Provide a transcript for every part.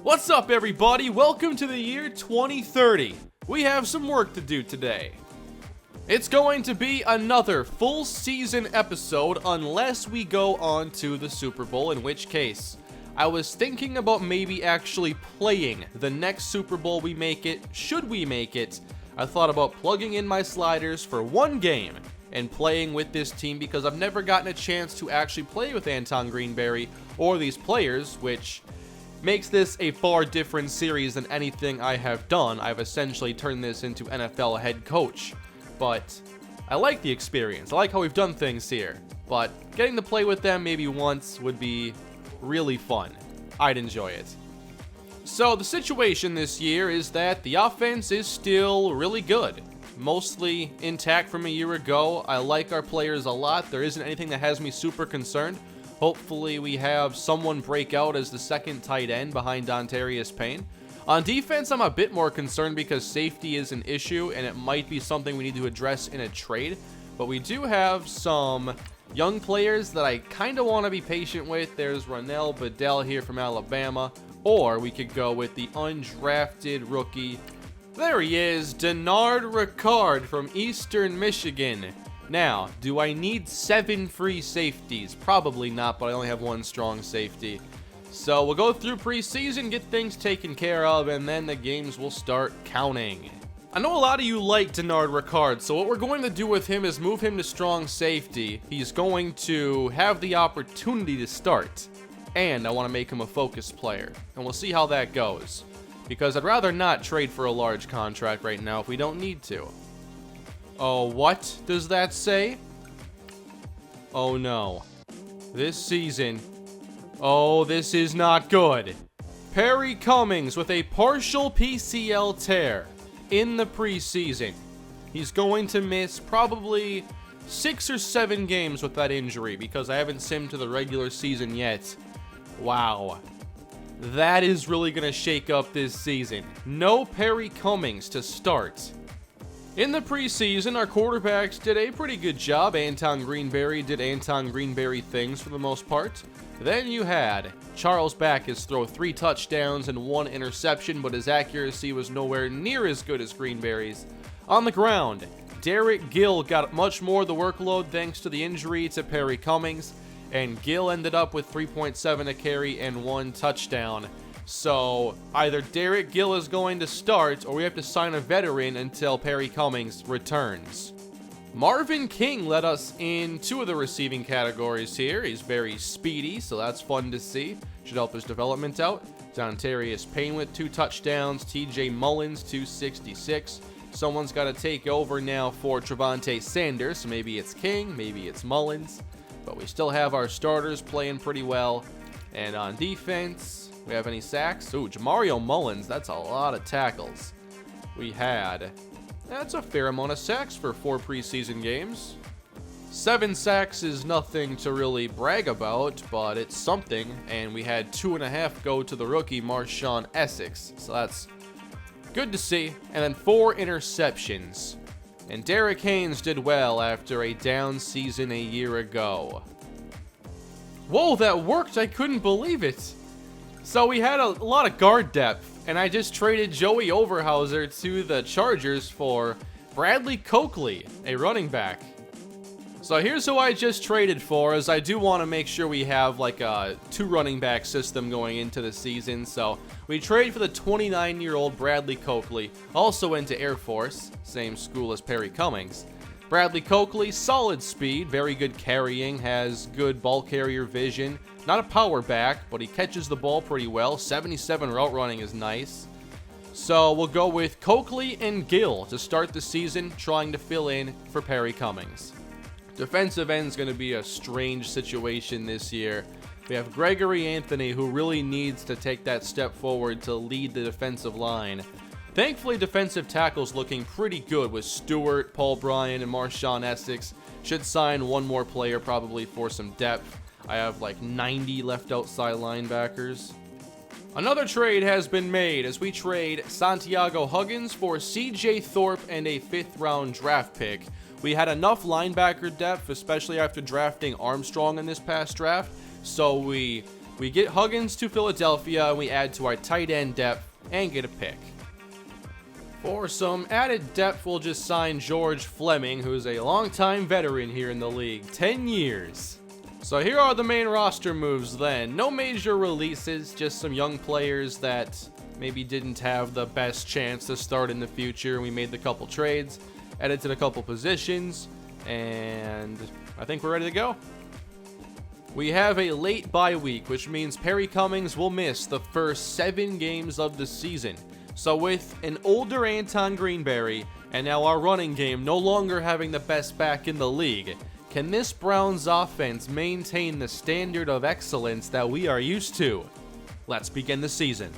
What's up, everybody? Welcome to the year 2030. We have some work to do today. It's going to be another full season episode unless we go on to the Super Bowl, in which case I was thinking about maybe actually playing the next Super Bowl we make it. Should we make it, I thought about plugging in my sliders for one game and playing with this team because I've never gotten a chance to actually play with Anton Greenberry or these players, which makes this a far different series than anything I have done. I've essentially turned this into NFL head coach, but I like the experience. I like how we've done things here, but getting to play with them maybe once would be really fun. I'd enjoy it. So the situation this year is that the offense is still really good. Mostly intact from a year ago. I like our players a lot. There isn't anything that has me super concerned. Hopefully we have someone break out as the second tight end behind Dontarius Payne. On defense, I'm a bit more concerned because safety is an issue and it might be something we need to address in a trade. But we do have some young players that I kind of want to be patient with. There's Ronell Bedell here from Alabama. Or we could go with the undrafted rookie. There he is, Denard Ricard from Eastern Michigan. Now, do I need 7 free safeties? Probably not, but I only have 1 strong safety. So we'll go through preseason, get things taken care of, and then the games will start counting. I know a lot of you like Denard Ricard, so what we're going to do with him is move him to strong safety. He's going to have the opportunity to start, and I want to make him a focus player, and we'll see how that goes. Because I'd rather not trade for a large contract right now if we don't need to. Oh, what does that say? Oh no. This season. Oh, this is not good. Perry Cummings with a partial PCL tear in the preseason. He's going to miss probably 6 or 7 games with that injury because I haven't simmed to the regular season yet. Wow. That is really going to shake up this season. No Perry Cummings to start. In the preseason, our quarterbacks did a pretty good job. Anton Greenberry did Anton Greenberry things for the most part. Then you had Charles Backus throw 3 touchdowns and 1 interception, but his accuracy was nowhere near as good as Greenberry's. On the ground, Derek Gill got much more of the workload thanks to the injury to Perry Cummings, and Gill ended up with 3.7 a carry and 1 touchdown. So either Derek Gill is going to start or we have to sign a veteran until Perry Cummings returns. Marvin King led us in 2 of the receiving categories here. He's very speedy, so that's fun to see. Should help his development out. Dontarius Payne with 2 touchdowns. TJ Mullins, 266. Someone's got to take over now for Trevontae Sanders. So maybe it's King, maybe it's Mullins. But we still have our starters playing pretty well. And on defense, we have any sacks? Ooh, Jamario Mullins, that's a lot of tackles. That's a fair amount of sacks for 4 preseason games. 7 sacks is nothing to really brag about, but it's something. And we had 2.5 go to the rookie Marshawn Essex. So that's good to see. And then 4 interceptions. And Derek Haynes did well after a down season a year ago. Whoa, that worked! I couldn't believe it! So we had a lot of guard depth, and I just traded Joey Overhauser to the Chargers for Bradley Coakley, a running back. So here's who I just traded for, as I do want to make sure we have like a 2 running back system going into the season. So we trade for the 29-year-old Bradley Coakley, also went to Air Force, same school as Perry Cummings. Bradley Coakley, solid speed, very good carrying, has good ball carrier vision. Not a power back, but he catches the ball pretty well. 77 route running is nice. So we'll go with Coakley and Gill to start the season, trying to fill in for Perry Cummings. Defensive end is going to be a strange situation this year. We have Gregory Anthony, who really needs to take that step forward to lead the defensive line. Thankfully, defensive tackle's looking pretty good with Stewart, Paul Bryan, and Marshawn Essex. Should sign 1 more player probably for some depth. I have like 90 left outside linebackers. Another trade has been made as we trade Santiago Huggins for CJ Thorpe and a 5th round draft pick. We had enough linebacker depth, especially after drafting Armstrong in this past draft, so we We get Huggins to Philadelphia, and we add to our tight end depth and get a pick. For some added depth, we'll just sign George Fleming, who's a longtime veteran here in the league, 10 years. So here are the main roster moves then. No major releases, just some young players that maybe didn't have the best chance to start in the future. We made the couple trades, edited a couple positions, and I think we're ready to go. We have a late bye week, which means Perry Cummings will miss the first 7 games of the season. So with an older Anton Greenberry, and now our running game no longer having the best back in the league, can this Browns offense maintain the standard of excellence that we are used to? Let's begin the season.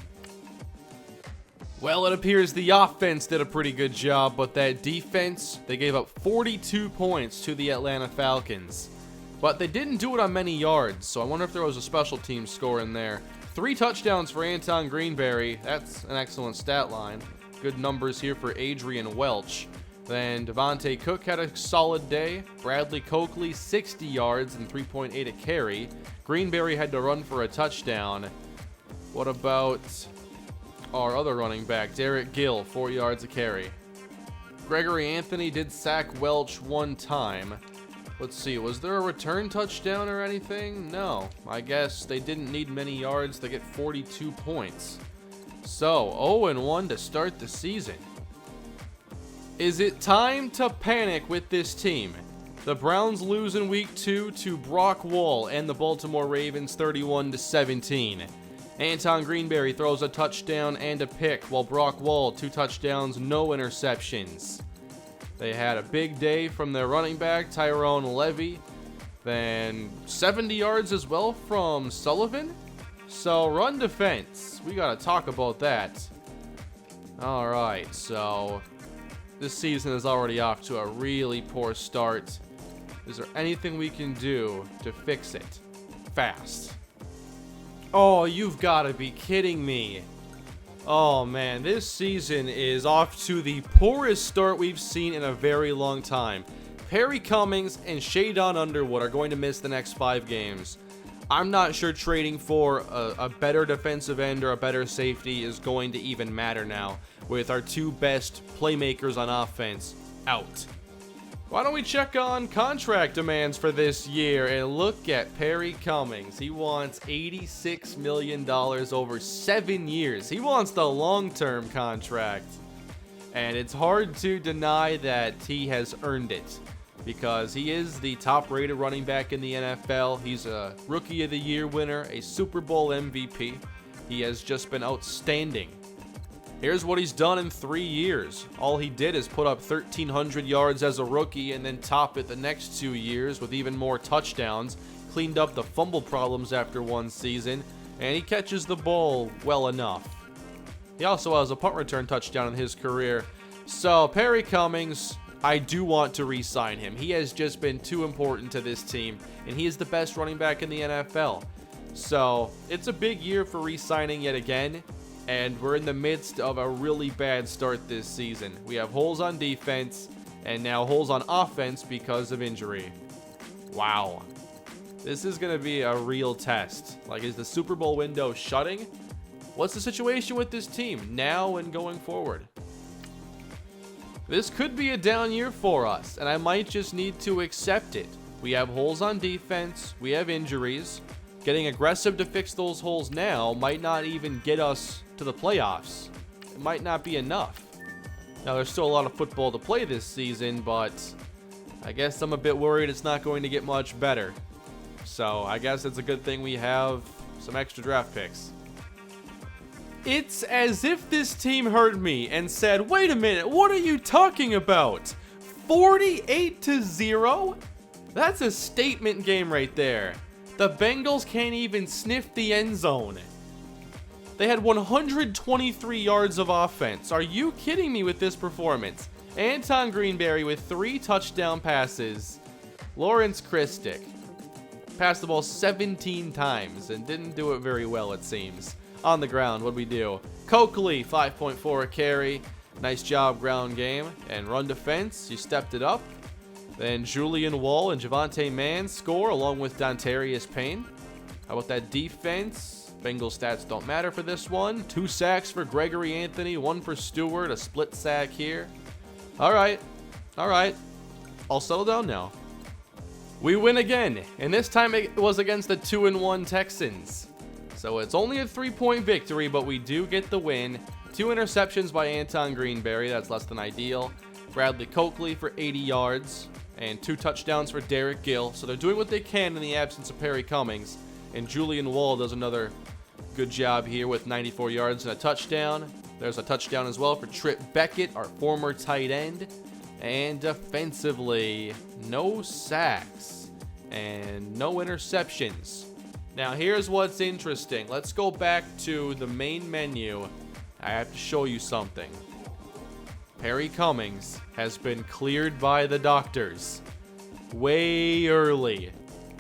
Well, it appears the offense did a pretty good job, but that defense, they gave up 42 points to the Atlanta Falcons. But they didn't do it on many yards, so I wonder if there was a special team score in there. 3 touchdowns for Anton Greenberry. That's an excellent stat line. Good numbers here for Adrian Welch. Then Devontae Cook had a solid day. Bradley Coakley, 60 yards and 3.8 a carry. Greenberry had to run for a touchdown. What about our other running back, Derek Gill, 4 yards a carry. Gregory Anthony did sack Welch 1 time. Let's see, was there a return touchdown or anything? No, I guess they didn't need many yards to get 42 points. So, 0-1 to start the season. Is it time to panic with this team? The Browns lose in week 2 to Brock Wall and the Baltimore Ravens 31-17. Anton Greenberry throws a touchdown and a pick, while Brock Wall 2 touchdowns, no interceptions. They had a big day from their running back, Tyrone Levy. Then 70 yards as well from Sullivan. So run defense, we gotta talk about that. Alright, so this season is already off to a really poor start. Is there anything we can do to fix it fast? Oh, you've gotta be kidding me. Oh man, this season is off to the poorest start we've seen in a very long time. Perry Cummings and Shadon Underwood are going to miss the next 5 games. I'm not sure trading for a better defensive end or a better safety is going to even matter now, with our 2 best playmakers on offense out. Why don't we check on contract demands for this year and look at Perry Cummings. He wants $86 million over 7 years. He wants the long-term contract. And it's hard to deny that he has earned it, because he is the top-rated running back in the NFL. He's a Rookie of the Year winner, a Super Bowl MVP. He has just been outstanding. Here's what he's done in 3 years. All he did is put up 1,300 yards as a rookie and then top it the next 2 years with even more touchdowns. Cleaned up the fumble problems after 1 season, and he catches the ball well enough. He also has a punt return touchdown in his career. So Perry Cummings, I do want to re-sign him. He has just been too important to this team, and he is the best running back in the NFL. So it's a big year for re-signing yet again. And we're in the midst of a really bad start this season. We have holes on defense, and now holes on offense because of injury. Wow. This is going to be a real test. Like, is the Super Bowl window shutting? What's the situation with this team now and going forward? This could be a down year for us, and I might just need to accept it. We have holes on defense. We have injuries. Getting aggressive to fix those holes now might not even get us to the playoffs. It might not be enough. Now, there's still a lot of football to play this season, but I guess I'm a bit worried it's not going to get much better. So I guess it's a good thing we have some extra draft picks. It's as if this team heard me and said, wait a minute, what are you talking about? 48-0? That's a statement game right there. The Bengals can't even sniff the end zone. They had 123 yards of offense. Are you kidding me with this performance? Anton Greenberry with 3 touchdown passes. Lawrence Christick passed the ball 17 times and didn't do it very well, it seems. On the ground, what'd we do? Coakley, 5.4 a carry. Nice job, ground game. And run defense, you stepped it up. Then Julian Wall and Javonte Mann score along with Dontarius Payne. How about that defense? Bengals stats don't matter for this one. 2 sacks for Gregory Anthony, 1 for Stewart, a split sack here. All right. I'll settle down now. We win again, and this time it was against the 2-1 Texans. So it's only a 3-point victory, but we do get the win. 2 interceptions by Anton Greenberry, that's less than ideal. Bradley Coakley for 80 yards, and 2 touchdowns for Derek Gill. So they're doing what they can in the absence of Perry Cummings. And Julian Wall does another good job here with 94 yards and a touchdown. There's a touchdown as well for Trip Beckett, our former tight end. And defensively, no sacks and no interceptions. Now here's what's interesting. Let's go back to the main menu. I have to show you something. Perry Cummings has been cleared by the doctors way early,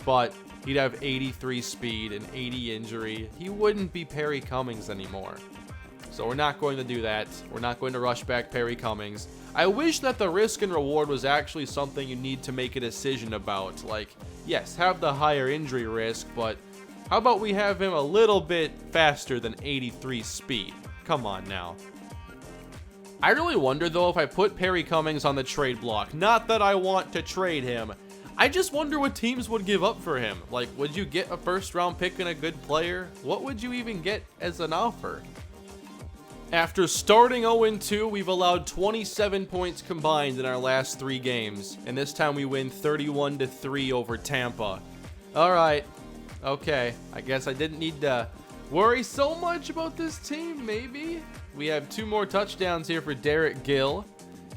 but he'd have 83 speed and 80 injury. He wouldn't be Perry Cummings anymore. So we're not going to do that. We're not going to rush back Perry Cummings. I wish that the risk and reward was actually something you need to make a decision about. Like, yes, have the higher injury risk, but how about we have him a little bit faster than 83 speed? Come on now. I really wonder, though, if I put Perry Cummings on the trade block. Not that I want to trade him. I just wonder what teams would give up for him. Like, would you get a first-round pick and a good player? What would you even get as an offer? After starting 0-2, we've allowed 27 points combined in our last 3 games. And this time we win 31-3 over Tampa. Alright. Okay. I guess I didn't need to worry so much about this team, maybe? We have 2 more touchdowns here for Derek Gill.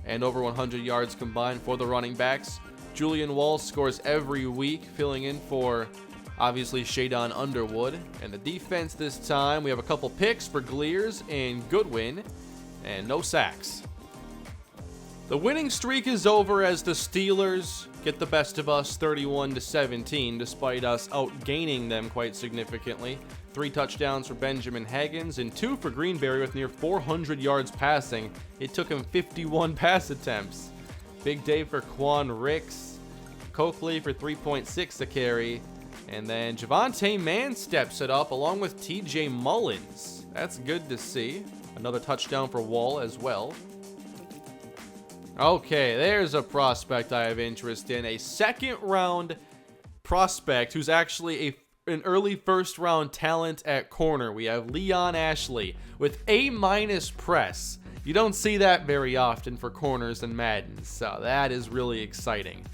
And over 100 yards combined for the running backs. Julian Wall scores every week, filling in for, obviously, Shadon Underwood. And the defense this time, we have a couple picks for Glears and Goodwin, and no sacks. The winning streak is over as the Steelers get the best of us 31-17, despite us outgaining them quite significantly. 3 touchdowns for Benjamin Higgins and 2 for Greenberry with near 400 yards passing. It took him 51 pass attempts. Big day for Quan Ricks. Coakley for 3.6 a carry. And then Javonte Mann steps it up along with TJ Mullins. That's good to see. Another touchdown for Wall as well. Okay, there's a prospect I have interest in. A second-round prospect who's actually an early first-round talent at corner. We have Leon Ashley with A- press. You don't see that very often for corners in Madden, so that is really exciting.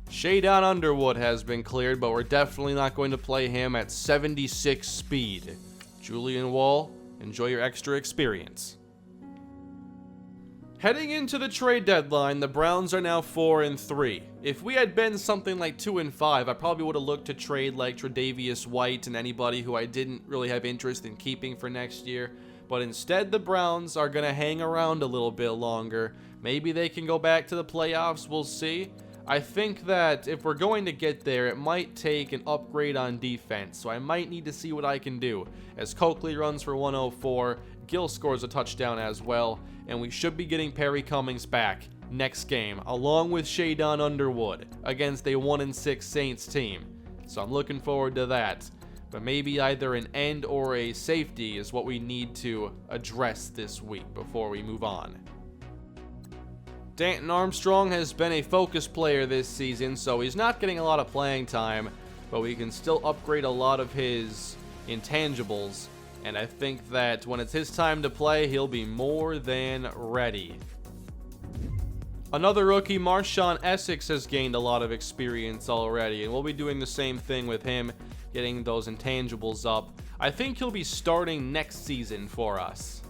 Shadon Underwood has been cleared, but we're definitely not going to play him at 76 speed. Julian Wall, enjoy your extra experience. Heading into the trade deadline, the Browns are now 4-3. If we had been something like 2-5, I probably would have looked to trade like Tre'Davious White and anybody who I didn't really have interest in keeping for next year. But instead, the Browns are going to hang around a little bit longer. Maybe they can go back to the playoffs, we'll see. I think that if we're going to get there, it might take an upgrade on defense. So I might need to see what I can do. As Coakley runs for 104, Gill scores a touchdown as well. And we should be getting Perry Cummings back next game, along with Shadon Underwood, against a 1-6 Saints team. So I'm looking forward to that. But maybe either an end or a safety is what we need to address this week before we move on. Danton Armstrong has been a focus player this season, so he's not getting a lot of playing time, but we can still upgrade a lot of his intangibles. And I think that when it's his time to play, he'll be more than ready. Another rookie, Marshawn Essex, has gained a lot of experience already, and we'll be doing the same thing with him, getting those intangibles up. I think he'll be starting next season for us.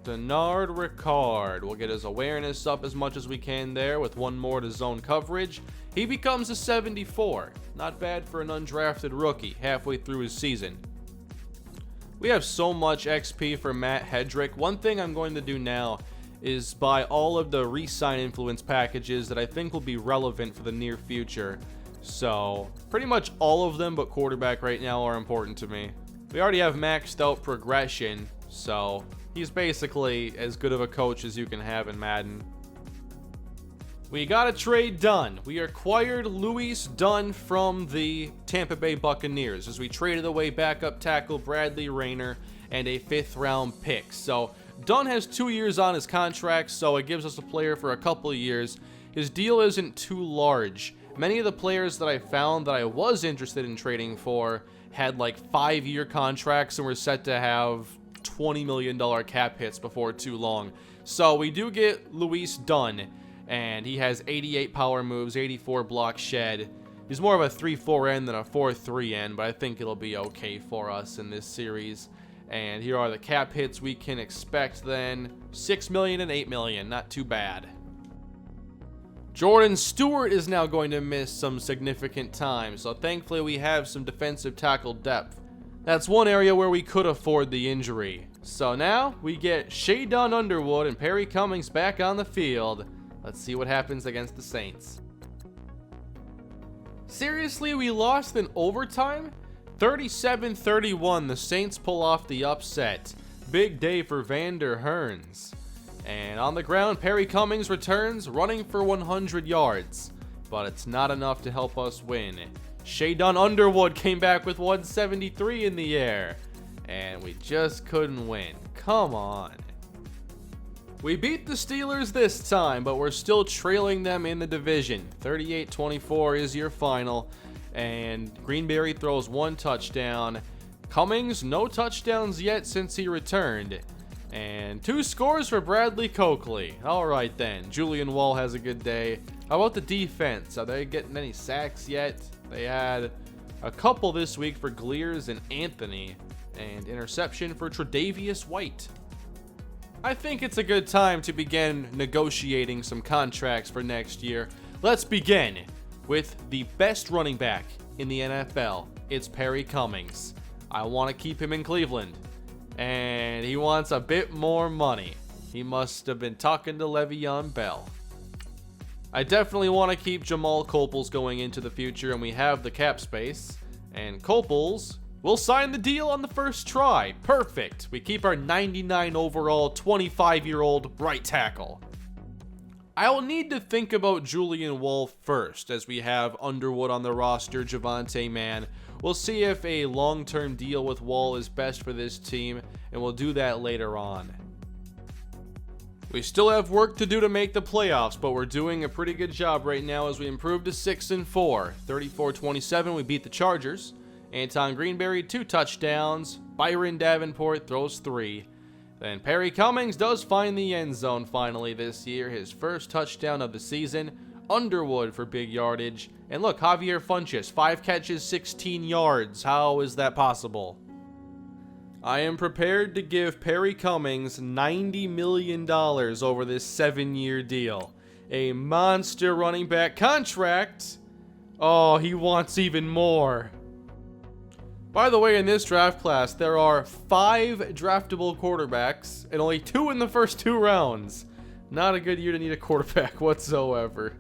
Denard Ricard will get his awareness up as much as we can there with 1 more to zone coverage. He becomes a 74. Not bad for an undrafted rookie halfway through his season. We have so much XP for Matt Hedrick. One thing I'm going to do now is buy all of the re-sign influence packages that I think will be relevant for the near future. So, pretty much all of them but quarterback right now are important to me. We already have maxed out progression, so he's basically as good of a coach as you can have in Madden. We got a trade done. We acquired Luis Dunn from the Tampa Bay Buccaneers as we traded away backup tackle Bradley Rayner and a 5th round pick. So Dunn has 2 years on his contract, so it gives us a player for a couple of years. His deal isn't too large. Many of the players that I found that I was interested in trading for had like 5-year contracts and were set to have $20 million cap hits before too long. So we do get Luis Dunn, and he has 88 power moves, 84 block shed. He's more of a 3-4 end than a 4-3 end, but I think it'll be okay for us in this series. And here are the cap hits we can expect then. 6 million and 8 million, not too bad. Jordan Stewart is now going to miss some significant time, so thankfully we have some defensive tackle depth. That's one area where we could afford the injury. So now we get Shadon Underwood and Perry Cummings back on the field. Let's see what happens against the Saints. Seriously, we lost in overtime? 37-31, the Saints pull off the upset. Big day for Vander Hearns. And on the ground, Perry Cummings returns, running for 100 yards. But it's not enough to help us win. Shadon Underwood came back with 173 in the air. And we just couldn't win. Come on. We beat the Steelers this time, but we're still trailing them in the division. 38-24 is your final. And Greenberry throws 1 touchdown. Cummings, no touchdowns yet since he returned. And 2 scores for Bradley Coakley. All right then, Julian Wall has a good day. How about the defense? Are they getting any sacks yet? They had a couple this week for Glears and Anthony. And interception for Tre'Davious White. I think it's a good time to begin negotiating some contracts for next year. Let's begin with the best running back in the NFL. It's Perry Cummings. I want to keep him in Cleveland. And he wants a bit more money. He must have been talking to Le'Veon Bell. I definitely want to keep Jamal Coples going into the future, and we have the cap space. And Coples will sign the deal on the first try. Perfect. We keep our 99 overall, 25-year-old right tackle. I will need to think about Julian Wall first, as we have Underwood on the roster, Javonte Mann. We'll see if a long-term deal with Wall is best for this team, and we'll do that later on. We still have work to do to make the playoffs, but we're doing a pretty good job right now as we improve to 6-4. 34-27, we beat the Chargers. Anton Greenberry, 2 touchdowns. Byron Davenport throws 3. Then Perry Cummings does find the end zone finally this year, his first touchdown of the season. Underwood for big yardage. And look, Javier Funchess, 5 catches, 16 yards. How is that possible? I am prepared to give Perry Cummings $90 million over this 7-year deal. A monster running back contract. Oh, he wants even more. By the way, in this draft class, there are 5 draftable quarterbacks and only 2 in the first 2 rounds. Not a good year to need a quarterback whatsoever.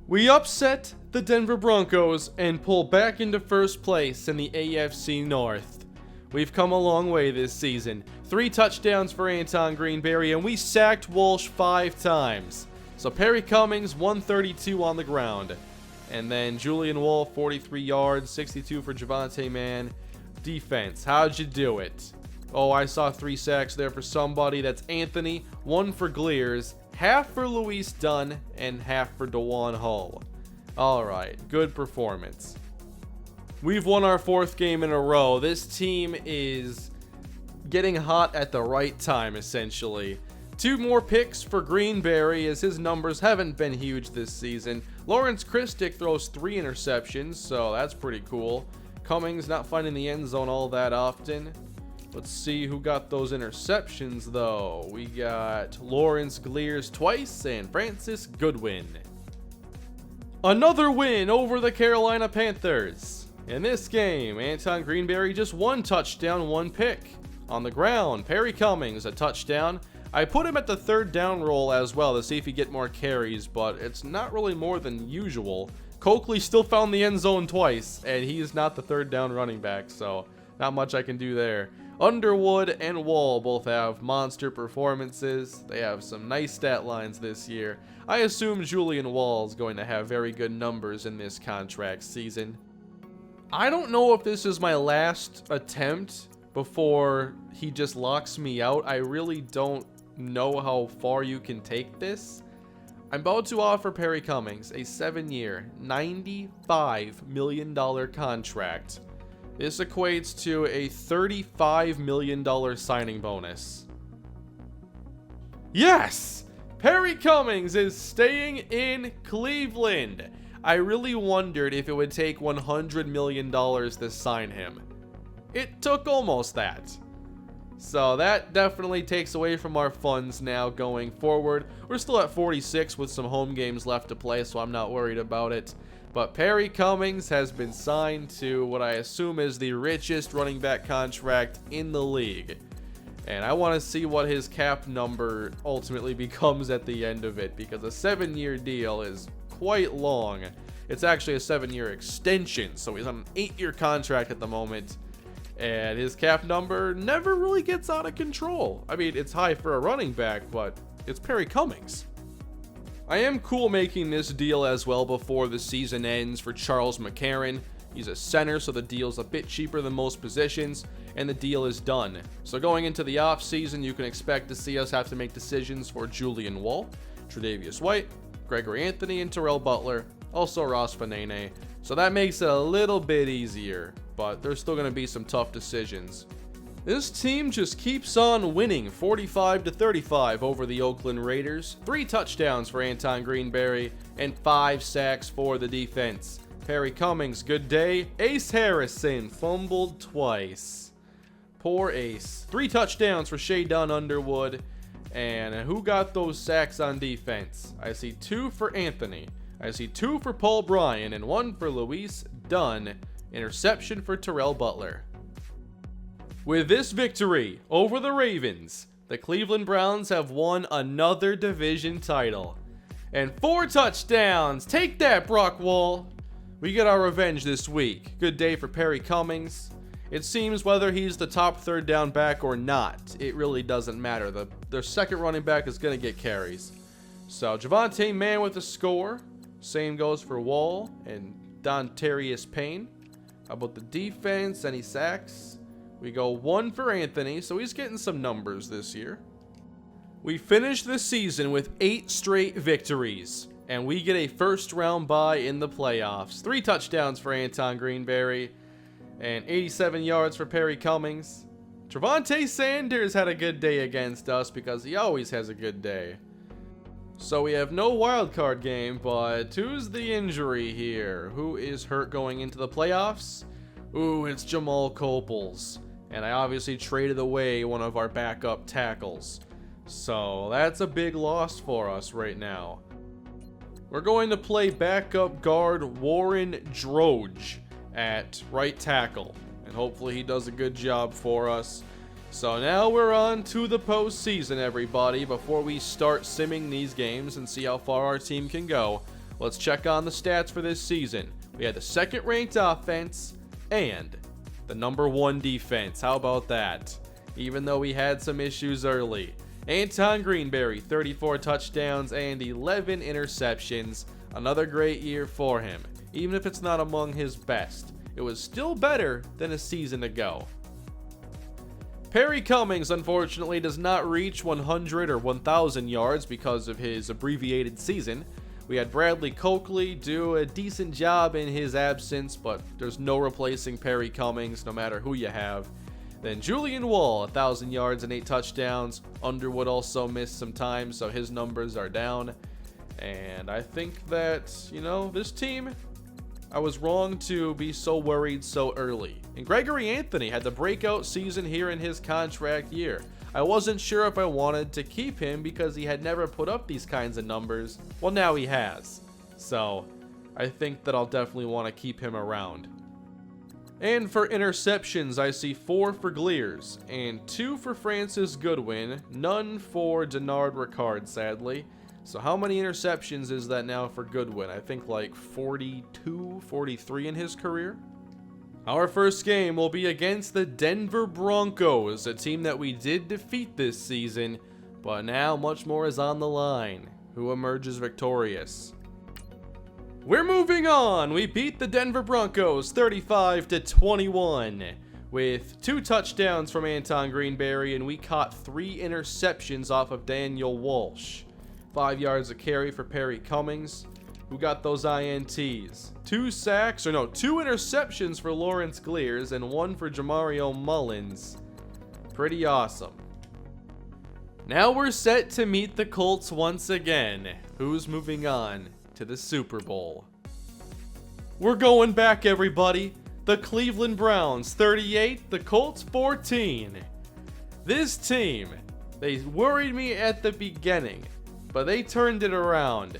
We upset the Denver Broncos and pull back into first place in the AFC North. We've come a long way this season. 3 touchdowns for Anton Greenberry, and we sacked Walsh 5 times. So Perry Cummings, 132 on the ground. And then Julian Wall, 43 yards, 62 for Javonte Mann. Defense, how'd you do it? Oh, I saw 3 sacks there for somebody. That's Anthony, 1 for Glears, half for Luis Dunn, and half for DeJuan Hull. All right, good performance. We've won our 4th game in a row. This team is getting hot at the right time, essentially. 2 more picks for Greenberry, as his numbers haven't been huge this season. Lawrence Christick throws 3 interceptions, so that's pretty cool. Cummings not finding the end zone all that often. Let's see who got those interceptions, though. We got Lawrence Glears twice and Francis Goodwin. Another win over the Carolina Panthers. In this game, Anton Greenberry just 1 touchdown, 1 pick. On the ground, Perry Cummings, a touchdown. I put him at the 3rd down role as well to see if he'd get more carries, but it's not really more than usual. Coakley still found the end zone twice, and he's not the 3rd down running back, so not much I can do there. Underwood and Wall both have monster performances. They have some nice stat lines this year. I assume Julian Wall is going to have very good numbers in this contract season. I don't know if this is my last attempt before he just locks me out. I really don't know how far you can take this. I'm about to offer Perry Cummings a 7-year, $95 million contract. This equates to a $35 million signing bonus. Yes! Perry Cummings is staying in Cleveland. I really wondered if it would take $100 million to sign him. It took almost that. So that definitely takes away from our funds now going forward. We're still at 46 with some home games left to play, so I'm not worried about it. But Perry Cummings has been signed to what I assume is the richest running back contract in the league. And I want to see what his cap number ultimately becomes at the end of it, because a 7-year deal is quite long. It's actually a 7-year extension, so he's on an 8-year contract at the moment. And his cap number never really gets out of control. I mean, it's high for a running back, but it's Perry Cummings. I am cool making this deal as well before the season ends for Charles McCarron. He's a center, so the deal's a bit cheaper than most positions, and the deal is done. So going into the offseason, you can expect to see us have to make decisions for Julian Wall, Tre'Davious White, Gregory Anthony, and Terrell Butler, also Ross Fanene. So that makes it a little bit easier, but there's still going to be some tough decisions. This team just keeps on winning 45-35 over the Oakland Raiders. 3 touchdowns for Anton Greenberry and 5 sacks for the defense. Perry Cummings, good day. Ace Harrison fumbled twice. Poor Ace. 3 touchdowns for Shadon Underwood. And who got those sacks on defense? I see 2 for Anthony. I see 2 for Paul Bryan and 1 for Luis Dunn. Interception for Terrell Butler. With this victory over the Ravens, the Cleveland Browns have won another division title. And 4 touchdowns. Take that, Brock Wall. We get our revenge this week. Good day for Perry Cummings. It seems whether he's the top 3rd down back or not, it really doesn't matter. Their second running back is going to get carries. So Javonte Mann with the score. Same goes for Wall and Dontarius Payne. How about the defense? Any sacks? We go 1 for Anthony, so he's getting some numbers this year. We finished the season with 8 straight victories, and we get a first-round bye in the playoffs. 3 touchdowns for Anton Greenberry, and 87 yards for Perry Cummings. Trevontae Sanders had a good day against us because he always has a good day. So we have no wildcard game, but who's the injury here? Who is hurt going into the playoffs? Ooh, it's Jamal Copels. And I obviously traded away one of our backup tackles. So that's a big loss for us right now. We're going to play backup guard Warren Droge at right tackle. And hopefully he does a good job for us. So now we're on to the postseason, everybody. Before we start simming these games and see how far our team can go, let's check on the stats for this season. We had the 2nd ranked offense and the number 1 defense. How about that? Even though we had some issues early. Anton Greenberry, 34 touchdowns and 11 interceptions. Another great year for him. Even if it's not among his best, it was still better than a season ago. Perry Cummings, unfortunately, does not reach 100 or 1,000 yards because of his abbreviated season. We had Bradley Coakley do a decent job in his absence, but there's no replacing Perry Cummings, no matter who you have. Then Julian Wall, 1,000 yards and 8 touchdowns. Underwood also missed some time, so his numbers are down. And I think that, this team, I was wrong to be so worried so early. And Gregory Anthony had the breakout season here in his contract year. I wasn't sure if I wanted to keep him because he had never put up these kinds of numbers. Well, now he has. So I think that I'll definitely want to keep him around. And for interceptions, I see 4 for Glears and 2 for Francis Goodwin, none for Denard Ricard, sadly. So how many interceptions is that now for Goodwin? I think like 42, 43 in his career. Our first game will be against the Denver Broncos, a team that we did defeat this season, but now much more is on the line. Who emerges victorious? We're moving on. We beat the Denver Broncos 35-21 with 2 touchdowns from Anton Greenberry, and we caught 3 interceptions off of Daniel Walsh. 5 yards of carry for Perry Cummings, who got those INTs. 2 interceptions for Lawrence Glears and 1 for Jamario Mullins. Pretty awesome. Now we're set to meet the Colts once again. Who's moving on to the Super Bowl? We're going back, everybody. The Cleveland Browns 38, the Colts 14. This team, they worried me at the beginning, but they turned it around.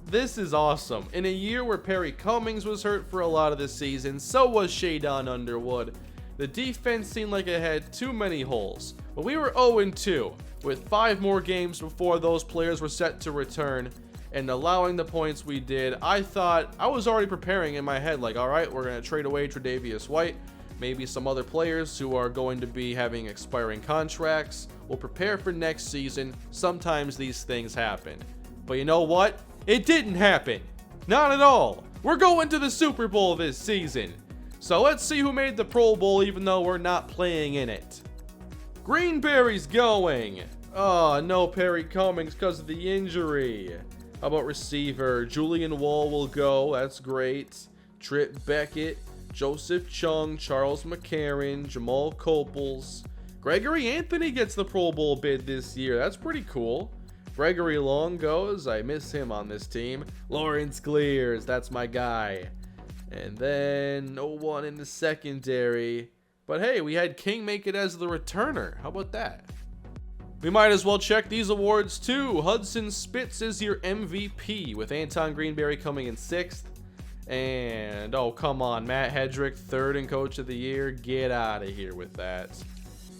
This is awesome. In a year where Perry Cummings was hurt for a lot of the season, so was Shadon Underwood. The defense seemed like it had too many holes. But we were 0-2 with 5 more games before those players were set to return, and allowing the points we did. I thought, I was already preparing in my head, like, all right, we're going to trade away Tre'Davious White, maybe some other players who are going to be having expiring contracts. We'll prepare for next season. Sometimes these things happen. But you know what? It didn't happen. Not at all. We're going to the Super Bowl this season. So let's see who made the Pro Bowl even though we're not playing in it. Greenberry's going. Oh, no Perry Cummings because of the injury. How about receiver? Julian Wall will go. That's great. Trip Beckett, Joseph Chung, Charles McCarron, Jamal Copels. Gregory Anthony gets the Pro Bowl bid this year. That's pretty cool. Gregory Long goes. I miss him on this team. Lawrence Glears, that's my guy. And then no one in the secondary. But hey, we had King make it as the returner. How about that? We might as well check these awards too. Hudson Spitz is your MVP with Anton Greenberry coming in 6th. And, oh, come on, Matt Hedrick, 3rd in Coach of the Year. Get out of here with that.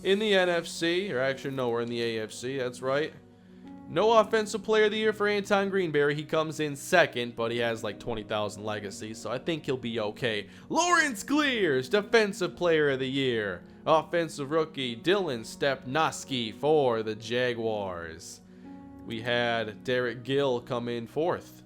In the NFC, or actually, no, we're in the AFC, that's right. No Offensive Player of the Year for Anton Greenberry. He comes in 2nd, but he has like 20,000 legacy, so I think he'll be okay. Lawrence Glears, Defensive Player of the Year. Offensive Rookie, Dylan Stepnoski for the Jaguars. We had Derek Gill come in 4th.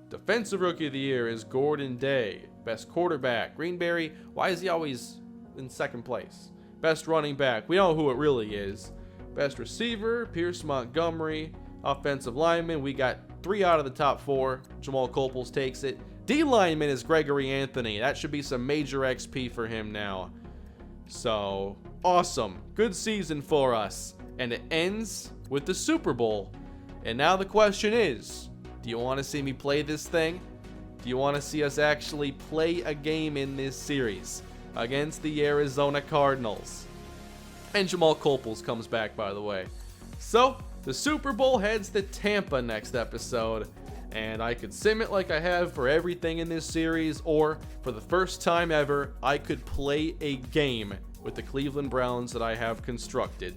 Defensive Rookie of the Year is Gordon Day. Best Quarterback, Greenberry. Why is he always in 2nd place? Best Running Back, we know who it really is. Best Receiver, Pierce Montgomery. Offensive Lineman, we got 3 out of the top 4. Jamal Copels takes it. D-Lineman is Gregory Anthony. That should be some major XP for him now. So, awesome. Good season for us. And it ends with the Super Bowl. And now the question is, do you want to see me play this thing? Do you want to see us actually play a game in this series against the Arizona Cardinals? And Jamal Copels comes back, by the way. So, the Super Bowl heads to Tampa next episode. And I could sim it like I have for everything in this series, or for the first time ever, I could play a game with the Cleveland Browns that I have constructed.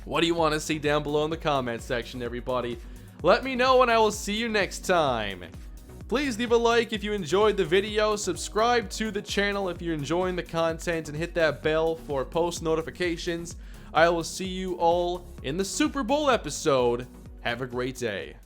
What do you want to see down below in the comment section, everybody? Let me know and I will see you next time. Please leave a like if you enjoyed the video, subscribe to the channel if you're enjoying the content, and hit that bell for post notifications. I will see you all in the Super Bowl episode. Have a great day.